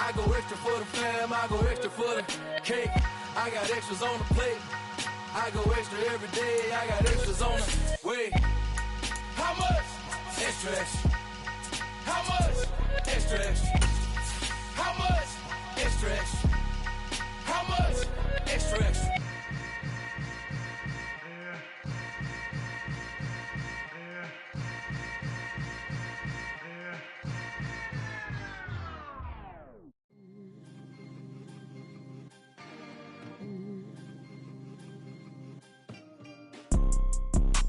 I go extra for the fam, I go extra for the cake. I got extras on the plate. I go extra every day, I got extras on the way. How much? Extra, extra. How much? Extra, extra. How much? Extra, extra. How much? Extra, extra.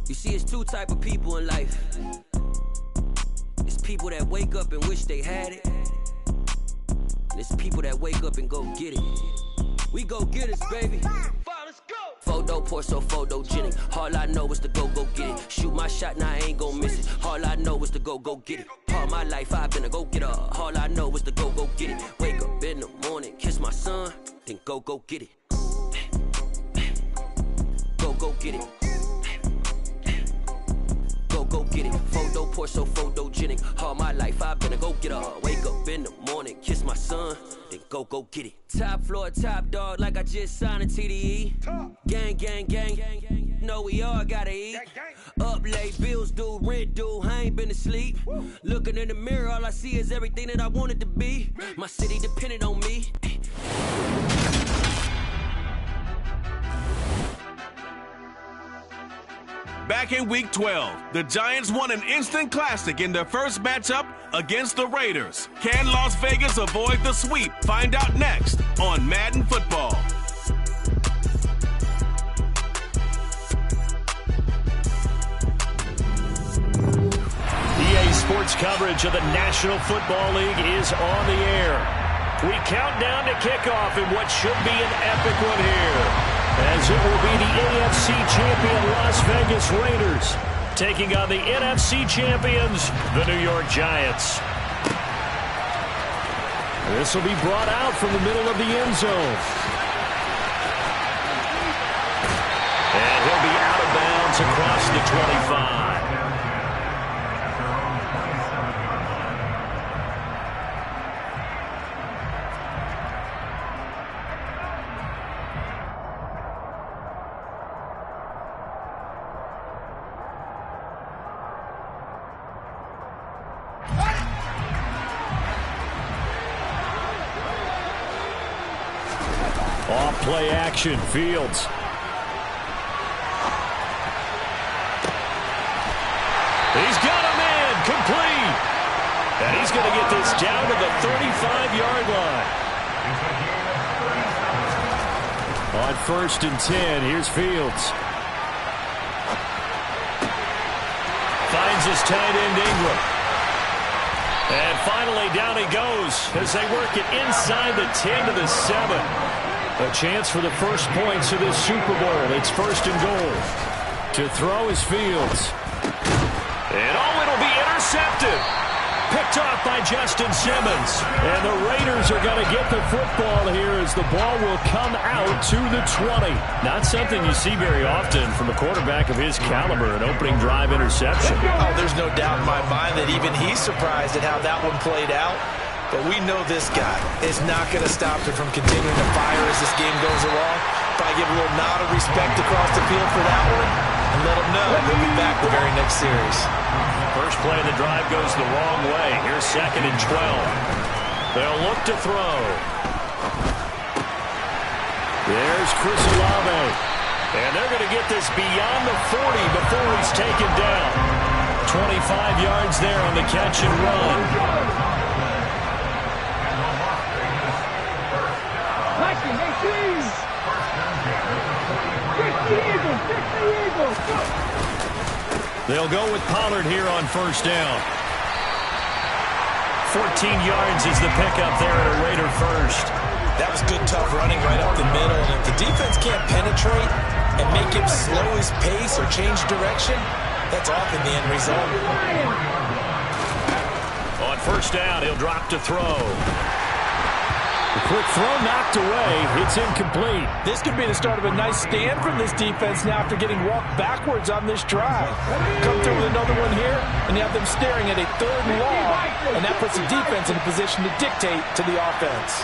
You see, it's two type of people in life. It's people that wake up and wish they had it. And it's people that wake up and go get it. We go get it, baby. Let's go. Photo poor, so photogenic. All I know is to go get it. Shoot my shot, now I ain't gon' miss it. All I know is to go get it. All my life I've been a go-getter. All I know is to go get it. Wake up in the morning, kiss my son, then go get it. Go get it. Go get it. Photo poor, so photogenic. All my life I've been a go-getter. Wake up in the morning, kiss my son, then go get it. Top floor, top dog, like I just signed a TDE. Gang, gang, gang. Know we all gotta eat. Up late, bills due, rent due, I ain't been asleep. Looking in the mirror, all I see is everything that I wanted to be. My city depended on me. Back in Week 12, the Giants won an instant classic in their first matchup against the Raiders. Can Las Vegas avoid the sweep? Find out next on Madden Football. EA Sports coverage of the National Football League is on the air. We count down to kickoff in what should be an epic one here, as it will be the AFC champion Las Vegas Raiders taking on the NFC champions, the New York Giants. This will be brought out from the middle of the end zone. And he'll be out of bounds across the 25. Off-play action, Fields. He's got a man, complete. And he's going to get this down to the 35-yard line. On 1st and 10, here's Fields. Finds his tight end, Ingram. And finally, down he goes as they work it inside the 10 to the 7. A chance for the first points of this Super Bowl. It's 1st and goal. To throw is Fields. And it'll be intercepted. Picked off by Justin Simmons. And the Raiders are going to get the football here as the ball will come out to the 20. Not something you see very often from a quarterback of his caliber, an opening drive interception. Oh, there's no doubt in my mind that even he's surprised at how that one played out. But we know this guy is not going to stop him from continuing to fire as this game goes along. Probably give a little nod of respect across the field for that one and let him know he'll be back the very next series. First play of the drive goes the wrong way. Here's 2nd and 12. They'll look to throw. There's Chris Olave. And they're going to get this beyond the 40 before he's taken down. 25 yards there on the catch and run. They'll go with Pollard here on 1st down. 14 yards is the pickup there at a Raider first. That was good, tough running right up the middle. And if the defense can't penetrate and make him slow his pace or change direction, that's often the end result. On 1st down, he'll drop to throw. The quick throw knocked away. It's incomplete. This could be the start of a nice stand from this defense now after getting walked backwards on this drive. Come through with another one here, and you have them staring at a 3rd and long, and that puts the defense in a position to dictate to the offense.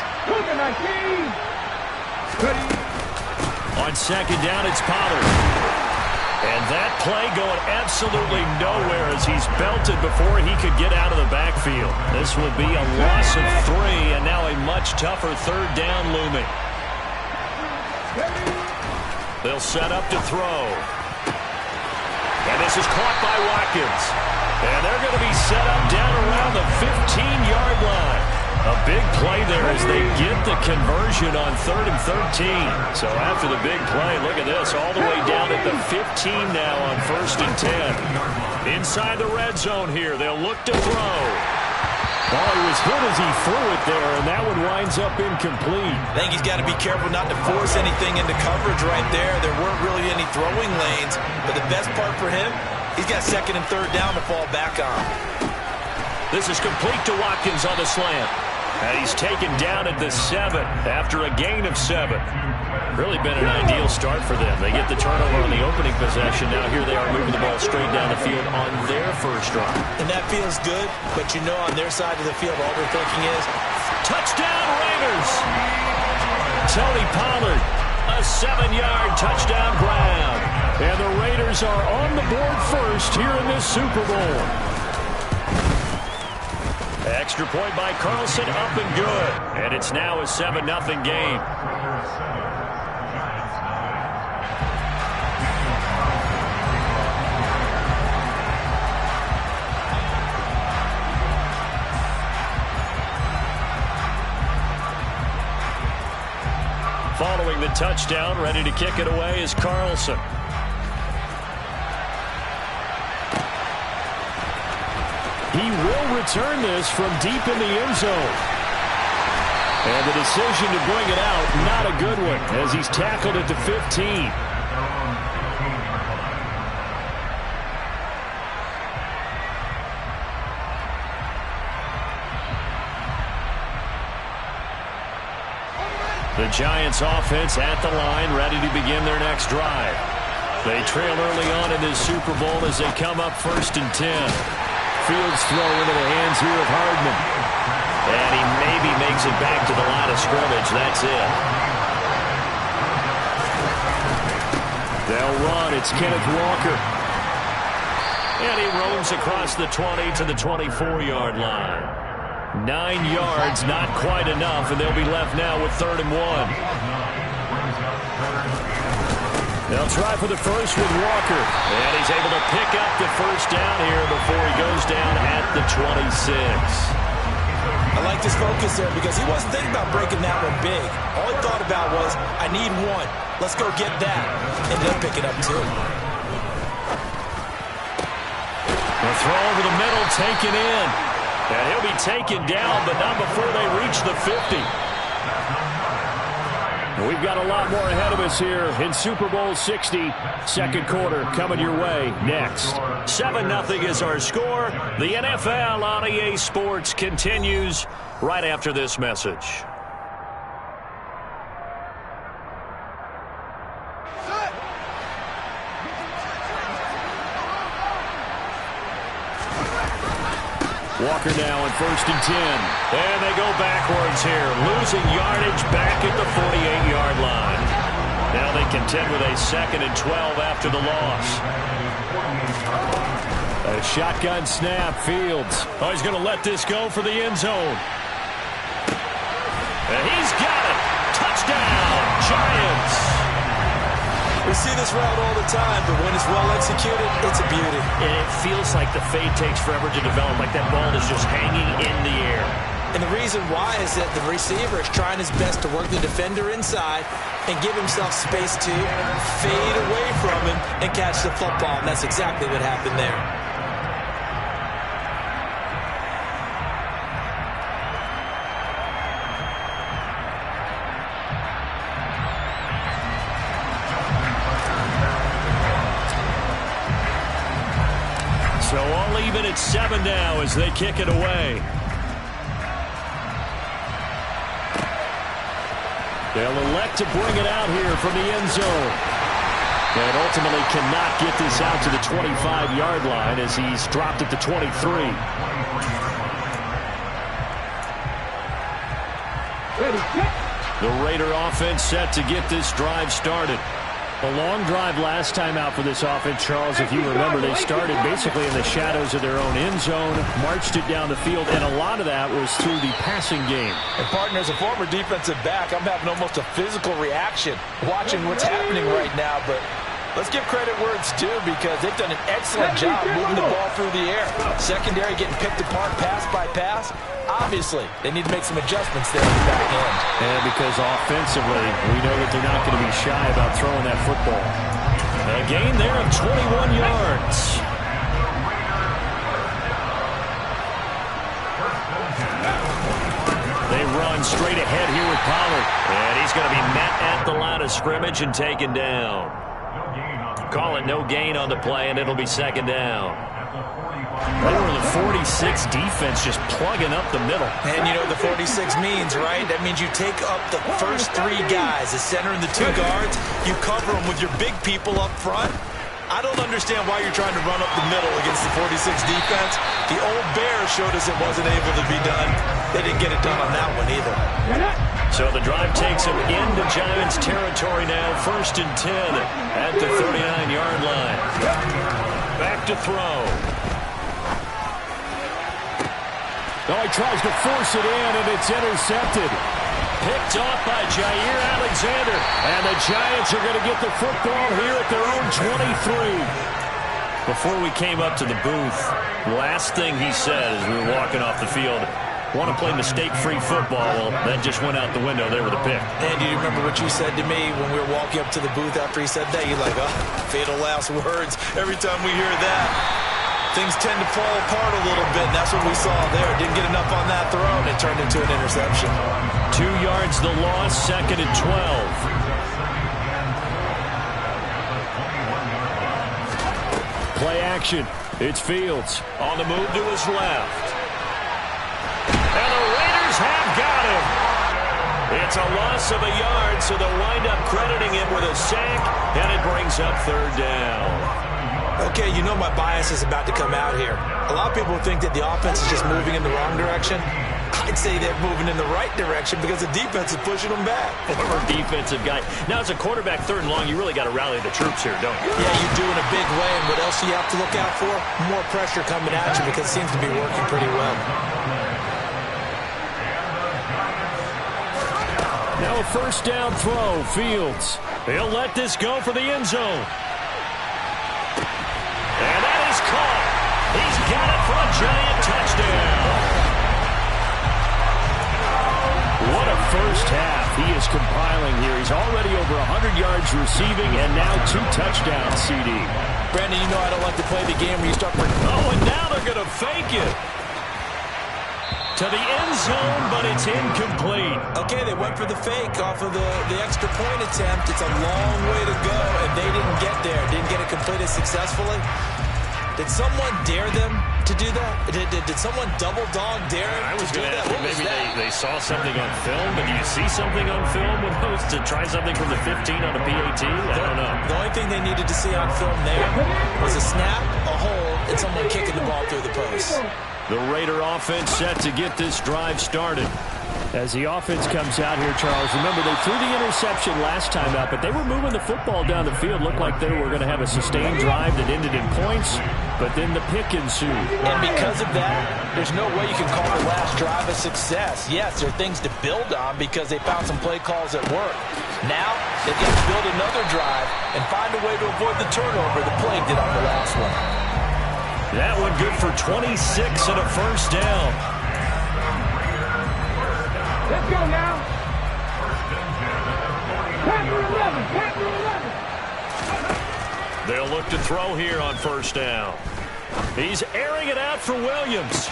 On 2nd down, it's Pollard. And that play going absolutely nowhere as he's belted before he could get out of the backfield. This will be a loss of 3, and now a much tougher 3rd down looming. They'll set up to throw. And this is caught by Watkins. And they're going to be set up down around the 15-yard line. A big play there as they get the conversion on 3rd and 13. So after the big play, look at this, all the way down at the 15 now on 1st and 10. Inside the red zone here, they'll look to throw. Oh, he was hit as he threw it there, and that one winds up incomplete. I think he's got to be careful not to force anything into coverage right there. There weren't really any throwing lanes, but the best part for him, he's got 2nd and 3rd down to fall back on. This is complete to Watkins on the slant. And he's taken down at the 7 after a gain of 7. Really been an ideal start for them. They get the turnover on the opening possession. Now here they are moving the ball straight down the field on their first drive. And that feels good, but you know on their side of the field all they're thinking is, touchdown Raiders! Tony Pollard, a 7-yard touchdown grab. And the Raiders are on the board first here in this Super Bowl. Extra point by Carlson, up and good. And it's now a 7-0 game. Following the touchdown, ready to kick it away is Carlson. He will return this from deep in the end zone. And the decision to bring it out, not a good one, as he's tackled at the 15. The Giants offense at the line, ready to begin their next drive. They trail early on in this Super Bowl as they come up 1st and 10. Fields throw into the hands here of Hardman. And he maybe makes it back to the line of scrimmage. That's it. They'll run. It's Kenneth Walker. And he roams across the 20 to the 24-yard line. 9 yards, not quite enough, and they'll be left now with 3rd and 1. They'll try for the first with Walker. And he's able to pick up the first down here before he goes down at the 26. I like this focus there because he wasn't thinking about breaking that one big. All he thought about was, I need one. Let's go get that. Ended up picking up 2. The throw over the middle, taken in. And he'll be taken down, but not before they reach the 50. We've got a lot more ahead of us here in Super Bowl 60. Second quarter coming your way next. 7-0 is our score. The NFL on EA Sports continues right after this message. Walker now on 1st and 10. And they go backwards here. Losing yardage back at the 48-yard line. Now they contend with a 2nd and 12 after the loss. A shotgun snap, Fields. Oh, he's going to let this go for the end zone. And he's got it. Touchdown, Giants. We see this route all the time, but when it's well executed, it's a beauty. And it feels like the fade takes forever to develop, like that ball is just hanging in the air. And the reason why is that the receiver is trying his best to work the defender inside and give himself space to fade away from him and catch the football. And that's exactly what happened there. So all even at 7 now as they kick it away. They'll elect to bring it out here from the end zone. And ultimately cannot get this out to the 25-yard line as he's dropped at the 23. The Raider offense set to get this drive started. A long drive last time out for this offense, Charles. If you remember, they started basically in the shadows of their own end zone, marched it down the field, and a lot of that was through the passing game. And, partner, as a former defensive back, I'm having almost a physical reaction watching what's happening right now. But let's give credit where it's due because they've done an excellent job moving the ball through the air. Secondary getting picked apart pass by pass. Obviously, they need to make some adjustments there in the back end. And because offensively, we know that they're not going to be shy about throwing that football. A gain there of 21 yards. They run straight ahead here with Pollard. And he's going to be met at the line of scrimmage and taken down. Call it no gain on the play, and it'll be second down. They were the 46 defense just plugging up the middle. And you know what the 46 means, right? That means you take up the first three guys, the center and the two guards. You cover them with your big people up front. I don't understand why you're trying to run up the middle against the 46 defense. The old Bears showed us it wasn't able to be done. They didn't get it done on that one either. So the drive takes them into Giants territory now. 1st and 10 at the 39-yard line. Back to throw. Oh, he tries to force it in, and it's intercepted. Picked off by Jair Alexander. And the Giants are going to get the football here at their own 23. Before we came up to the booth, last thing he said as we were walking off the field, want to play mistake-free football. Well, that just went out the window there with a pick. And do you remember what you said to me when we were walking up to the booth after he said that? You're like, oh, fatal last words. Every time we hear that, things tend to fall apart a little bit. And that's what we saw there. Didn't get enough on that throw, and it turned into an interception. 2 yards the loss, 2nd and 12. Play action. It's Fields on the move to his left. And the Raiders have got him. It's a loss of a yard, so they'll wind up crediting him with a sack, and it brings up 3rd down. Okay, you know my bias is about to come out here. A lot of people think that the offense is just moving in the wrong direction. I'd say they're moving in the right direction because the defense is pushing them back. Former defensive guy. Now, as a quarterback, 3rd and long, you really got to rally the troops here, don't you? Yeah, you do in a big way. And what else do you have to look out for? More pressure coming at you because it seems to be working pretty well. Now a 1st down throw. Fields. He'll let this go for the end zone. And that is caught. He's got it for a Giant touchdown. What a first half he is compiling here. He's already over 100 yards receiving and now 2 touchdowns, CD. Brandon, you know I don't like to play the game where you start... Oh, and now they're going to fake it. To the end zone, but it's incomplete. Okay, they went for the fake off of the extra point attempt. It's a long way to go, and they didn't get there. Didn't get it completed successfully. Did someone dare them to do that? Did someone double dog dare them to do that? Maybe they saw something on film, but do you see something on film with those to try something from the 15 on a PAT? I don't know. The only thing they needed to see on film there was a snap, a hold, and someone kicking the ball through the post. The Raider offense set to get this drive started. As the offense comes out here, Charles, remember they threw the interception last time out, but they were moving the football down the field. Looked like they were going to have a sustained drive that ended in points, but then the pick ensued. And because of that, there's no way you can call the last drive a success. Yes, there are things to build on because they found some play calls that work. Now, they've got to build another drive and find a way to avoid the turnover the plague did on the last one. That one good for 26 and a 1st down. Let's go now. Packer 11. Packer 11. They'll look to throw here on 1st down. He's airing it out for Williams.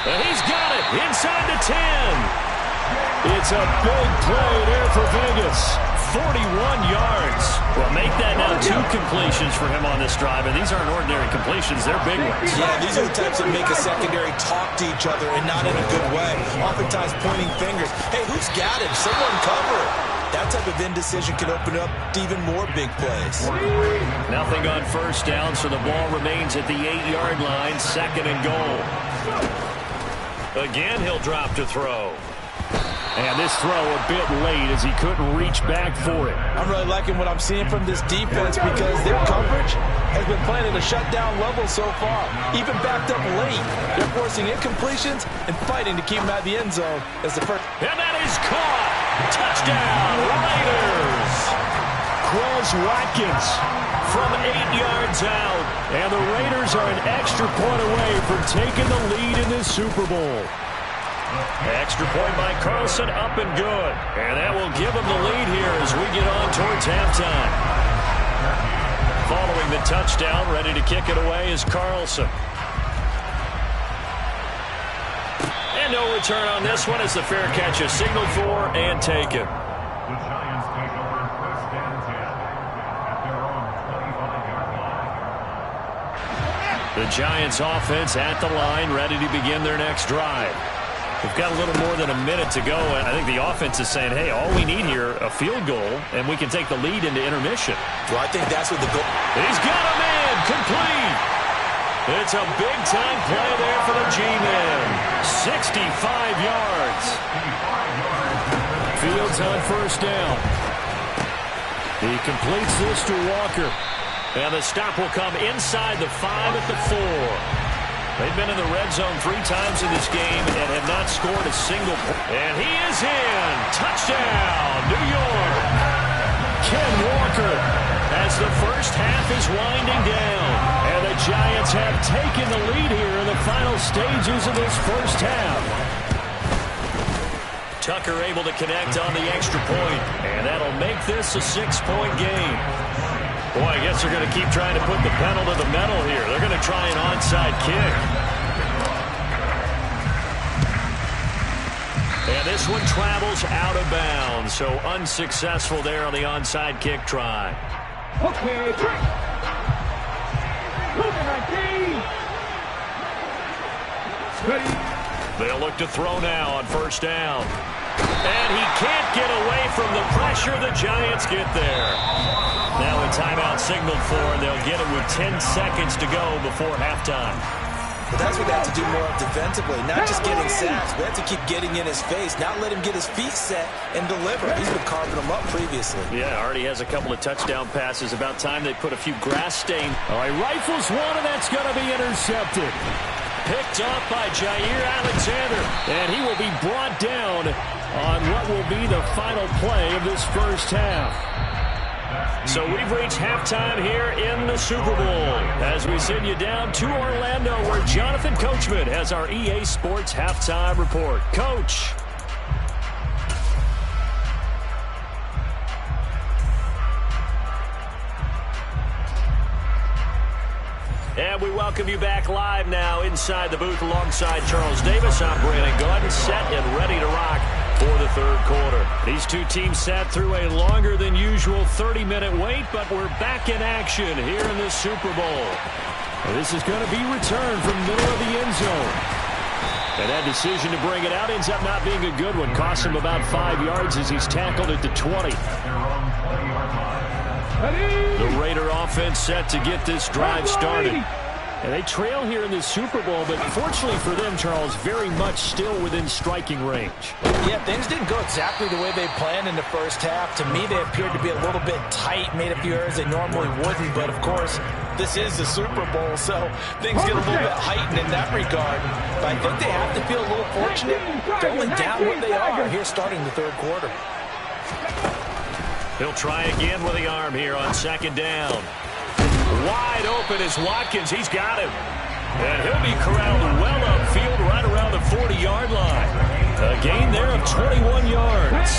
And he's got it inside the 10. It's a big play there for Vegas. 41 yards. Well, make that now 2 completions for him on this drive, and these aren't ordinary completions. They're big ones. Yeah, these are the types that make a secondary talk to each other, and not in a good way. Oftentimes pointing fingers. Hey, who's got him? Someone cover it. That type of indecision can open up to even more big plays. Nothing on first down, so the ball remains at the 8-yard line, 2nd and goal. Again, he'll drop to throw. And this throw a bit late as he couldn't reach back for it. I'm really liking what I'm seeing from this defense because their coverage has been playing at a shutdown level so far. Even backed up late, they're forcing incompletions and fighting to keep them out of the end zone as the first. And that is caught. Touchdown, Raiders. Quez Watkins from 8 yards out. And the Raiders are an extra point away from taking the lead in this Super Bowl. Extra point by Carlson, up and good. And that will give them the lead here as we get on towards halftime. Following the touchdown, ready to kick it away is Carlson. And no return on this one as the fair catch is signaled for and taken. The Giants take over 1st and 10 at their own 25-yard line. The Giants offense at the line, ready to begin their next drive. We've got a little more than a minute to go, and I think the offense is saying, hey, all we need here, a field goal, and we can take the lead into intermission. Well, I think that's what the goal. He's got a man, complete. It's a big-time play there for the G-men. 65 yards. Fields on first down. He completes this to Walker. And the stop will come inside the 5 at the 4. They've been in the red zone 3 times in this game and have not scored a single point. And he is in. Touchdown, New York. Ken Walker as the first half is winding down. And the Giants have taken the lead here in the final stages of this first half. Tucker able to connect on the extra point. And that'll make this a 6-point game. Boy, I guess they're going to keep trying to put the pedal to the metal here. They're going to try an onside kick. And this one travels out of bounds, so unsuccessful there on the onside kick try. Okay, They'll look to throw now on first down. And he can't get away from the pressure. The Giants get there. Now a timeout signaled for, and they'll get it with 10 seconds to go before halftime. But that's what they have to do more of defensively, not just getting sacks. They have to keep getting in his face, not let him get his feet set and deliver. He's been carving them up previously. Yeah, already has a couple of touchdown passes. About time they put a few grass stains. All right, rifles one, and that's going to be intercepted. Picked up by Jair Alexander, and he will be brought down on what will be the final play of this first half. So we've reached halftime here in the Super Bowl as we send you down to Orlando where Jonathan Coachman has our EA Sports halftime report. Coach. And we welcome you back live now inside the booth alongside Charles Davis. I'm Brandon Gaudin, set and ready to rock for the third quarter. These two teams sat through a longer than usual 30-minute wait, but we're back in action here in the Super Bowl. This is going to be returned from the middle of the end zone. And that decision to bring it out ends up not being a good one. Costs him about 5 yards as he's tackled at the 20. The Raider offense set to get this drive started. And they trail here in the Super Bowl, but fortunately for them, Charles, very much still within striking range. Yeah, things didn't go exactly the way they planned in the first half. To me, they appeared to be a little bit tight, made a few errors they normally wouldn't. But, of course, this is the Super Bowl, so things get a little bit heightened in that regard. But I think they have to feel a little fortunate to only down what they are here starting the third quarter. He'll try again with the arm here on second down. Wide open is Watkins. He's got him. And he'll be corralled well upfield right around the 40-yard line. A gain there of 21 yards.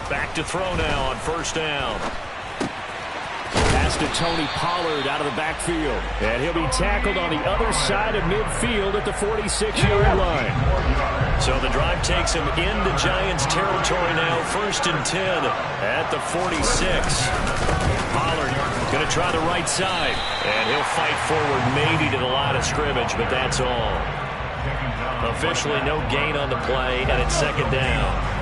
Back to throw now on first down. Pass pass to Tony Pollard out of the backfield. And he'll be tackled on the other side of midfield at the 46-yard line. So the drive takes him into Giants territory now, 1st and 10 at the 46. Pollard going to try the right side. And he'll fight forward maybe to the line of scrimmage, but that's all. Officially no gain on the play, and it's 2nd down.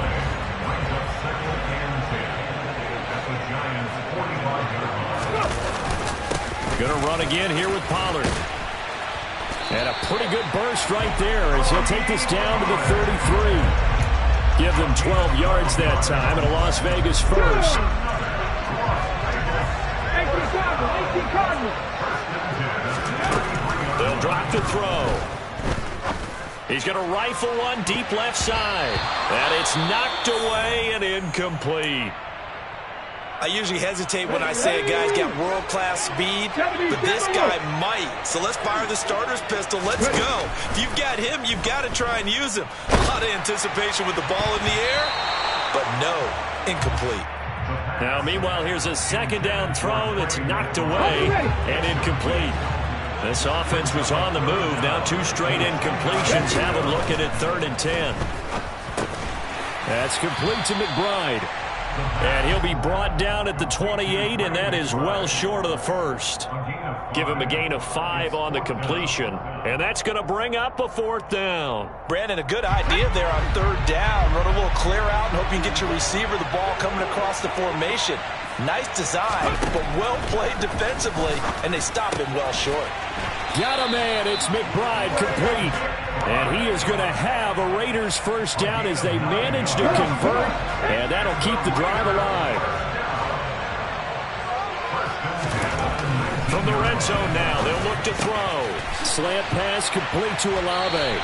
Going to run again here with Pollard. And a pretty good burst right there as he'll take this down to the 33. Give them 12 yards that time and a Las Vegas first. They'll drop the throw. He's going to rifle one deep left side. And it's knocked away and incomplete. I usually hesitate when I say a guy's got world-class speed, but this guy might. So let's fire the starter's pistol. Let's go. If you've got him, you've got to try and use him. A lot of anticipation with the ball in the air, but no, incomplete. Now, meanwhile, here's a 2nd down throw that's knocked away and incomplete. This offense was on the move. Now 2 straight incompletions have them looking at 3rd and 10. That's complete to McBride. And he'll be brought down at the 28, and that is well short of the first. Give him a gain of 5 on the completion, and that's going to bring up a 4th down. Brandon, a good idea there on 3rd down. Run a little clear out and hope you can get your receiver the ball coming across the formation. Nice design, but well played defensively, and they stop him well short. Got a man. It's McBride complete. And he is going to have a Raiders 1st down as they manage to convert, and that'll keep the drive alive. From the red zone now, they'll look to throw. Slant pass complete to Olave.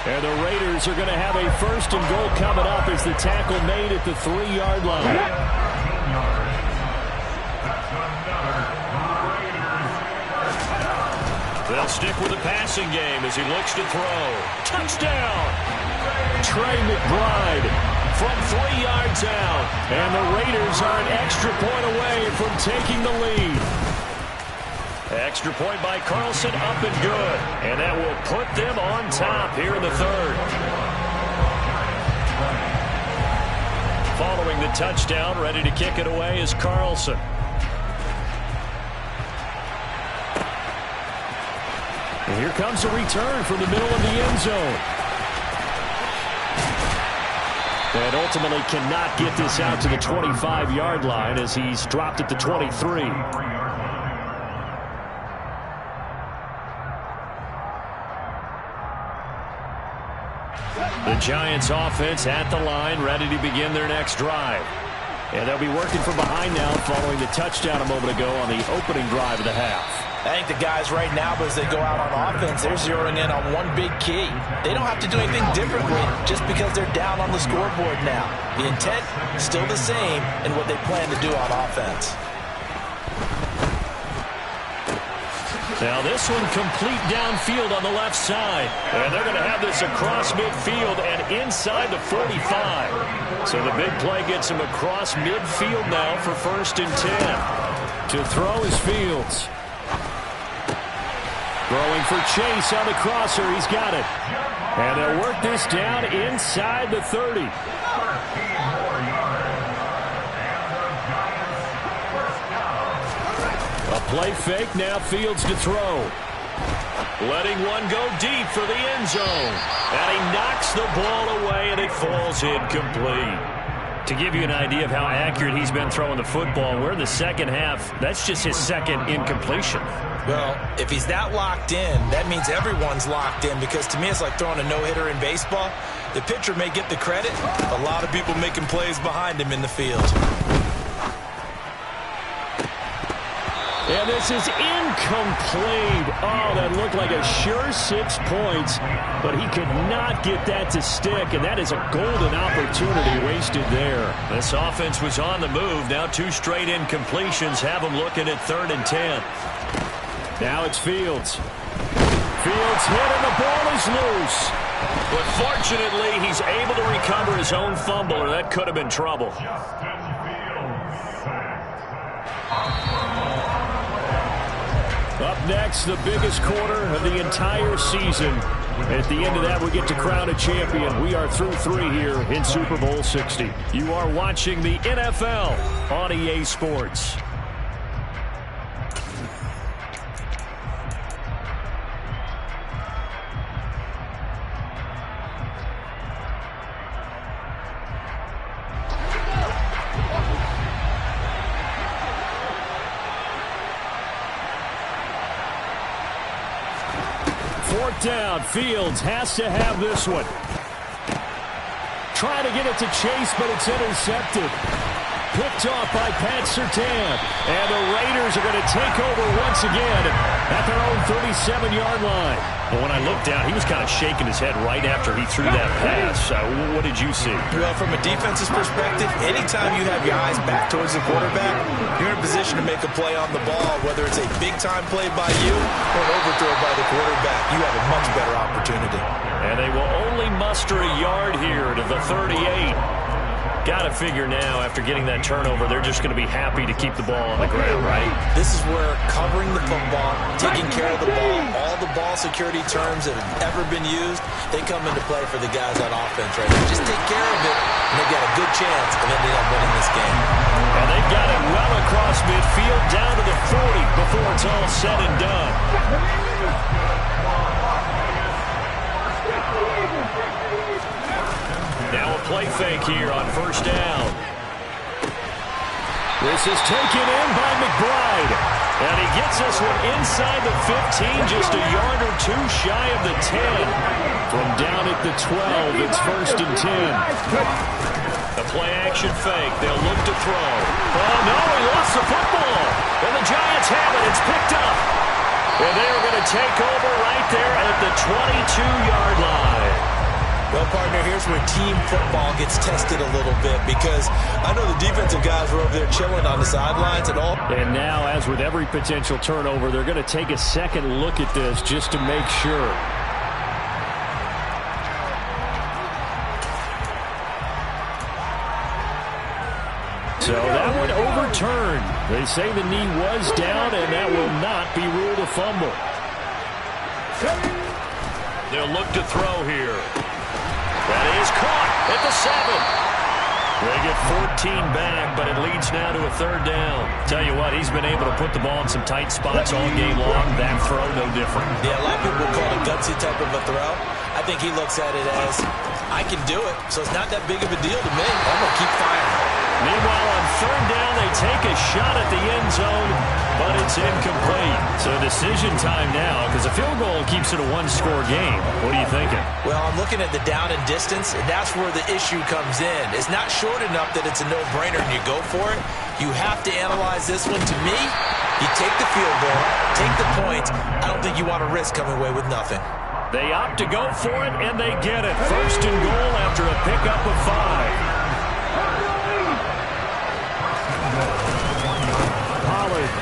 And the Raiders are going to have a 1st and goal coming up as the tackle made at the 3-yard line. They'll stick with the passing game as he looks to throw. Touchdown! Trey McBride from 3 yards out. And the Raiders are an extra point away from taking the lead. Extra point by Carlson, up and good. And that will put them on top here in the 3rd. Following the touchdown, ready to kick it away is Carlson. And here comes a return from the middle of the end zone. And ultimately cannot get this out to the 25-yard line as he's dropped at the 23. The Giants offense at the line, ready to begin their next drive. And they'll be working from behind now following the touchdown a moment ago on the opening drive of the half. I think the guys right now, as they go out on offense, they're zeroing in on one big key. They don't have to do anything differently just because they're down on the scoreboard now. The intent, still the same in what they plan to do on offense. Now this one complete downfield on the left side. And they're going to have this across midfield and inside the 45. So the big play gets him across midfield now for 1st and 10. To throw is Fields. Throwing for Chase on the crosser. He's got it. And they'll work this down inside the 30. A play fake, now Fields to throw. Letting one go deep for the end zone. And he knocks the ball away, and it falls incomplete. To give you an idea of how accurate he's been throwing the football, we're in the second half. That's just his 2nd incompletion. Well, if he's that locked in, that means everyone's locked in, because to me it's like throwing a no-hitter in baseball. The pitcher may get the credit, a lot of people making plays behind him in the field. And this is incomplete. Oh, that looked like a sure 6 points, but he could not get that to stick, and that is a golden opportunity wasted there. This offense was on the move. Now 2 straight incompletions have them looking at 3rd and 10. Now it's Fields. Fields hit, and the ball is loose. But fortunately, he's able to recover his own fumble, or that could have been trouble. Up next, the biggest quarter of the entire season. At the end of that, we get to crown a champion. We are through 3 here in Super Bowl 60. You are watching the NFL on EA Sports. Down. Fields has to have this one. Trying to get it to Chase, but it's intercepted. Picked off by Pat Surtain. And the Raiders are going to take over once again at their own 37-yard line. Well, when I looked down, he was kind of shaking his head right after he threw that pass. What did you see? Well, from a defense's perspective, anytime you have your eyes back towards the quarterback, you're in a position to make a play on the ball, whether it's a big-time play by you or an overthrow by the quarterback. You have a much better opportunity. And they will only muster a yard here to the 38. Got to figure now, after getting that turnover, they're just going to be happy to keep the ball on the ground, right? This is where covering the football, taking care of the ball, all the ball security terms that have ever been used, they come into play for the guys on offense right now. Just take care of it, and they've got a good chance of ending up winning this game. And they've got it well across midfield, down to the 40 before it's all said and done. Now a play fake here on first down. This is taken in by McBride. And he gets this one inside the 15, just a yard or two shy of the 10. From down at the 12, it's 1st and 10. The play-action fake. They'll look to throw. Oh, no, he lost the football. And the Giants have it. It's picked up. And they're going to take over right there at the 22-yard line. Well, partner, here's where team football gets tested a little bit because I know the defensive guys were over there chilling on the sidelines and all. And now, as with every potential turnover, they're going to take a second look at this just to make sure. So that one overturned. They say the knee was down, and that will not be ruled a fumble. They'll look to throw here. That is caught at the 7. They get 14 back, but it leads now to a 3rd down. Tell you what, he's been able to put the ball in some tight spots all game long. That throw, no different. Yeah, a lot of people call it a gutsy type of a throw. I think he looks at it as, I can do it, so it's not that big of a deal to me. I'm going to keep firing. Meanwhile, on 3rd down, they take a shot at the end zone, but it's incomplete. So decision time now, because a field goal keeps it a one-score game. What are you thinking? Well, I'm looking at the down and distance, and that's where the issue comes in. It's not short enough that it's a no-brainer and you go for it. You have to analyze this one. To me, you take the field goal, take the points. I don't think you want to risk coming away with nothing. They opt to go for it, and they get it. 1st and goal after a pickup of 5.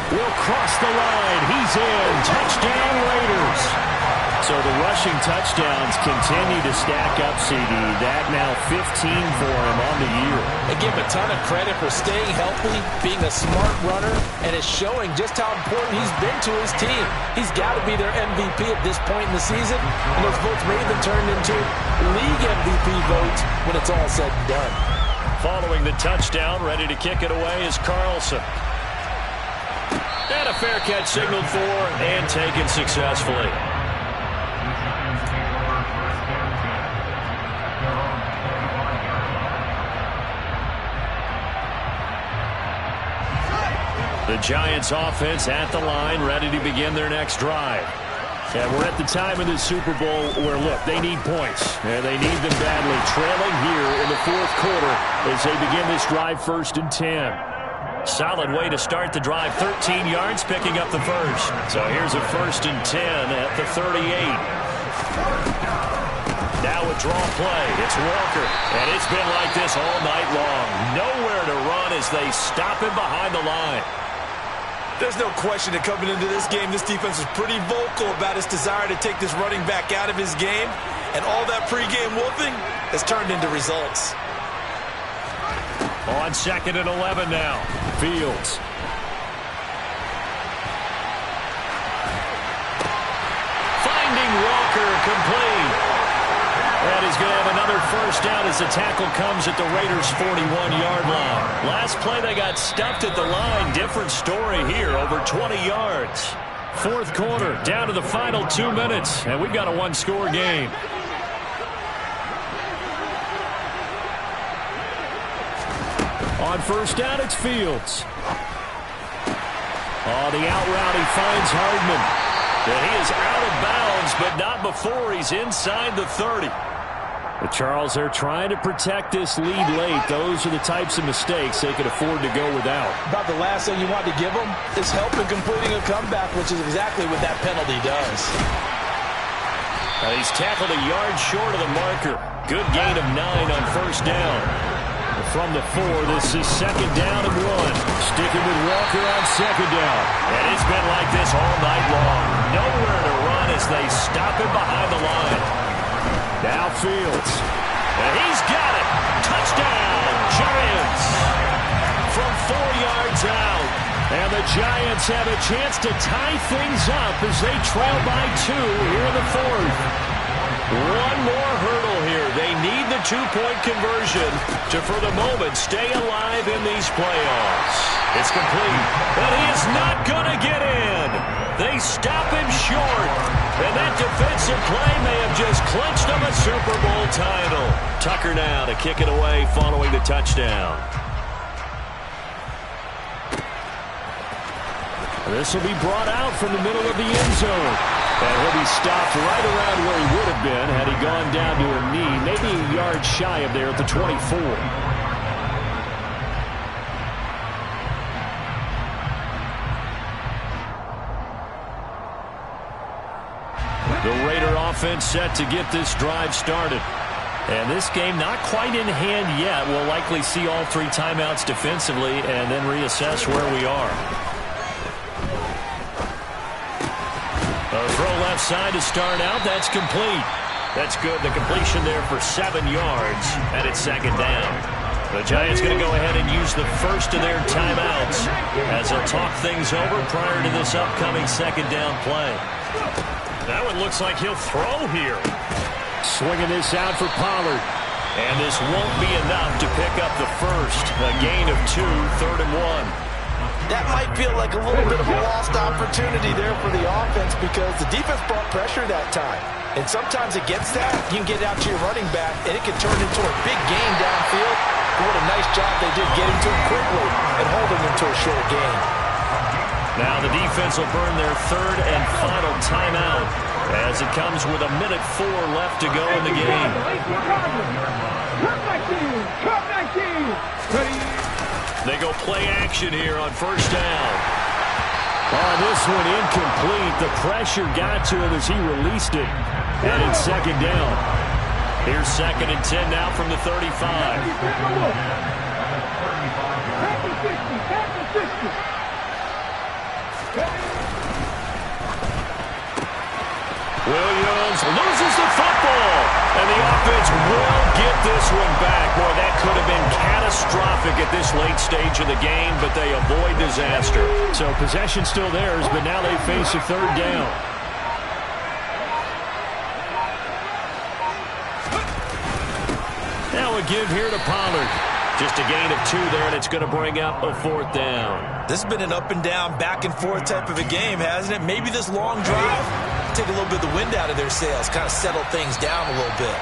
Will cross the line. He's in. Touchdown, Raiders. So the rushing touchdowns continue to stack up, CD. That now 15 for him on the year. I give him a ton of credit for staying healthy, being a smart runner, and it's showing just how important he's been to his team. He's got to be their MVP at this point in the season, and those votes may have been turned into league MVP votes when it's all said and done. Following the touchdown, ready to kick it away is Carlson. And a fair catch signaled for and taken successfully. The Giants offense at the line, ready to begin their next drive. And we're at the time of the Super Bowl where, look, they need points. And they need them badly. Trailing here in the 4th quarter as they begin this drive 1st and 10. Solid way to start the drive. 13 yards, picking up the first. So here's a 1st and 10 at the 38. Now a draw play. It's Walker. And it's been like this all night long. Nowhere to run as they stop him behind the line. There's no question that coming into this game, this defense is pretty vocal about its desire to take this running back out of his game. And all that pregame wolfing has turned into results. On 2nd and 11 now. Fields. complete. And he's going to have another first down as the tackle comes at the Raiders' 41-yard line. Last play, they got stuffed at the line. Different story here, over 20 yards. Fourth quarter, down to the final 2 minutes, and we've got a one-score game. On first down, it's Fields. On the out route, he finds Hardman. And he is out of bounds, but not before he's inside the 30. But Charles, they're trying to protect this lead late. Those are the types of mistakes they could afford to go without. About the last thing you want to give them is help in completing a comeback, which is exactly what that penalty does. Now he's tackled a yard short of the marker. Good gain of 9 on first down. From the 4, this is second down and 1. Sticking with Walker on second down. And it's been like this all night long. Nowhere to run as they stop him behind the line. Now Fields. And he's got it. Touchdown, Giants. From 4 yards out. And the Giants have a chance to tie things up as they trail by 2 here in the 4th. One more hurdle here. They need the 2-point conversion to, for the moment, stay alive in these playoffs. It's complete, but he is not going to get in. They stop him short, and that defensive play may have just clinched them a Super Bowl title. Tucker now to kick it away following the touchdown. This will be brought out from the middle of the end zone. And he'll be stopped right around where he would have been had he gone down to a knee, maybe a yard shy of there at the 24. The Raider offense set to get this drive started. And this game not quite in hand yet. We'll likely see all 3 timeouts defensively and then reassess where we are. A throw left side to start out. That's complete. That's good. The completion there for 7 yards, and it's second down. The Giants going to go ahead and use the first of their timeouts as they'll talk things over prior to this upcoming second down play. That one looks like he'll throw here. Swinging this out for Pollard. And this won't be enough to pick up the first. A gain of 2, 3rd and 1. That might feel like a little bit of a lost opportunity there for the offense because the defense brought pressure that time. And sometimes against that, you can get out to your running back, and it can turn into a big gain downfield. But what a nice job they did getting to him quickly and holding him to a short gain. Now the defense will burn their 3rd and final timeout as it comes with 1:04 left to go in the game. They go play action here on first down. Oh, this one incomplete. The pressure got to him as he released it. And it's second down. Here's 2nd and 10 now from the 35. Williams loses the football. And the offense will get this one back. Boy, that could have been catastrophic at this late stage of the game, but they avoid disaster. So possession still theirs, but now they face a 3rd down. Now a give here to Pollard. Just a gain of 2 there, and it's going to bring up a 4th down. This has been an up-and-down, back-and-forth type of a game, hasn't it? Maybe this long drive take a little bit of the wind out of their sails, kind of settle things down a little bit.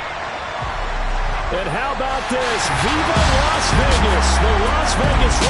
And how about this? Viva Las Vegas! The Las Vegas